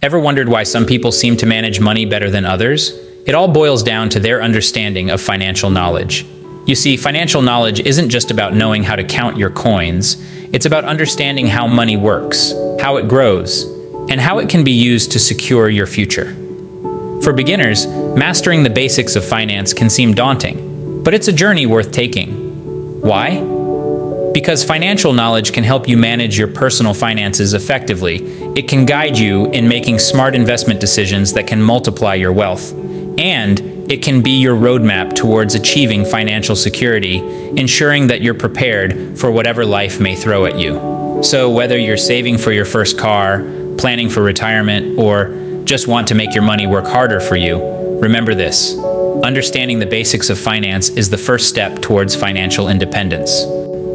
Ever wondered why some people seem to manage money better than others? It all boils down to their understanding of financial knowledge. You see, financial knowledge isn't just about knowing how to count your coins. It's about understanding how money works, how it grows, and how it can be used to secure your future. For beginners, mastering the basics of finance can seem daunting, but it's a journey worth taking. Why? Because financial knowledge can help you manage your personal finances effectively. It can guide you in making smart investment decisions that can multiply your wealth. And it can be your roadmap towards achieving financial security, ensuring that you're prepared for whatever life may throw at you. So whether you're saving for your first car, planning for retirement, or just want to make your money work harder for you, remember this: understanding the basics of finance is the first step towards financial independence.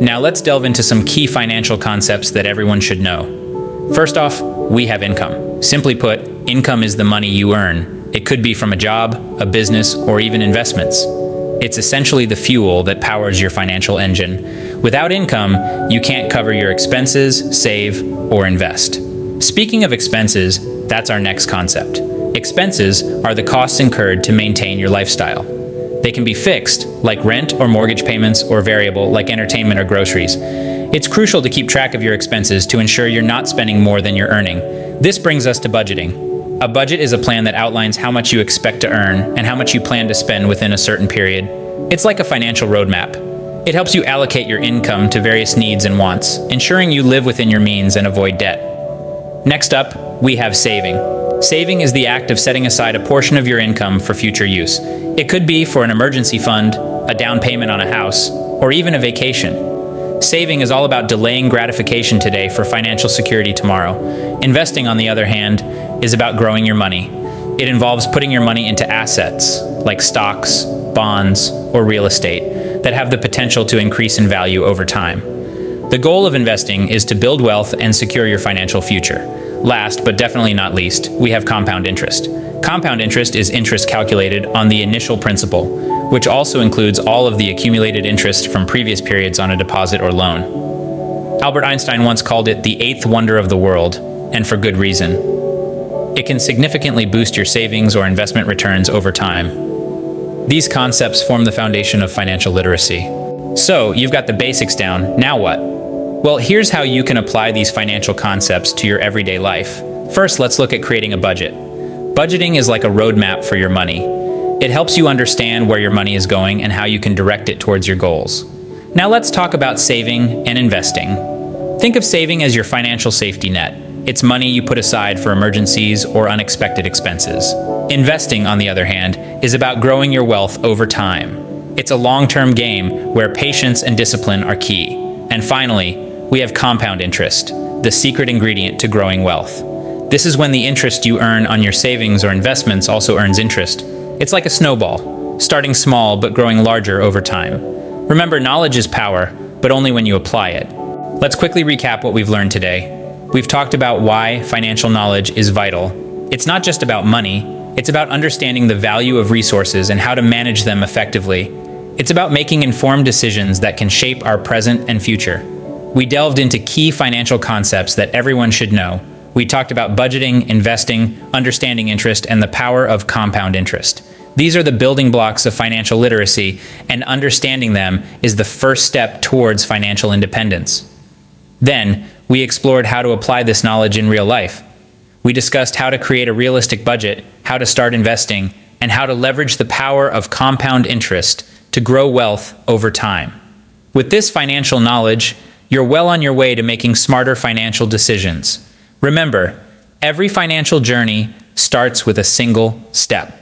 Now let's delve into some key financial concepts that everyone should know. First off, we have income. Simply put, income is the money you earn. It could be from a job, a business, or even investments. It's essentially the fuel that powers your financial engine. Without income, you can't cover your expenses, save, or invest. Speaking of expenses, that's our next concept. Expenses are the costs incurred to maintain your lifestyle. They can be fixed, like rent or mortgage payments, or variable, like entertainment or groceries. It's crucial to keep track of your expenses to ensure you're not spending more than you're earning. This brings us to budgeting. A budget is a plan that outlines how much you expect to earn and how much you plan to spend within a certain period. It's like a financial roadmap. It helps you allocate your income to various needs and wants, ensuring you live within your means and avoid debt. Next up, we have saving. Saving is the act of setting aside a portion of your income for future use. It could be for an emergency fund, a down payment on a house, or even a vacation. Saving is all about delaying gratification today for financial security tomorrow. Investing, on the other hand, is about growing your money. It involves putting your money into assets, like stocks, bonds, or real estate, that have the potential to increase in value over time. The goal of investing is to build wealth and secure your financial future. Last, but definitely not least, we have compound interest. Compound interest is interest calculated on the initial principal, which also includes all of the accumulated interest from previous periods on a deposit or loan. Albert Einstein once called it the eighth wonder of the world, and for good reason. It can significantly boost your savings or investment returns over time. These concepts form the foundation of financial literacy. So, you've got the basics down, now what? Well, here's how you can apply these financial concepts to your everyday life. First, let's look at creating a budget. Budgeting is like a roadmap for your money. It helps you understand where your money is going and how you can direct it towards your goals. Now let's talk about saving and investing. Think of saving as your financial safety net. It's money you put aside for emergencies or unexpected expenses. Investing, on the other hand, is about growing your wealth over time. It's a long-term game where patience and discipline are key. And finally, we have compound interest, the secret ingredient to growing wealth. This is when the interest you earn on your savings or investments also earns interest. It's like a snowball, starting small but growing larger over time. Remember, knowledge is power, but only when you apply it. Let's quickly recap what we've learned today. We've talked about why financial knowledge is vital. It's not just about money, it's about understanding the value of resources and how to manage them effectively. It's about making informed decisions that can shape our present and future. We delved into key financial concepts that everyone should know. We talked about budgeting, investing, understanding interest, and the power of compound interest. These are the building blocks of financial literacy, and understanding them is the first step towards financial independence. Then, we explored how to apply this knowledge in real life. We discussed how to create a realistic budget, how to start investing, and how to leverage the power of compound interest to grow wealth over time. With this financial knowledge, you're well on your way to making smarter financial decisions. Remember, every financial journey starts with a single step.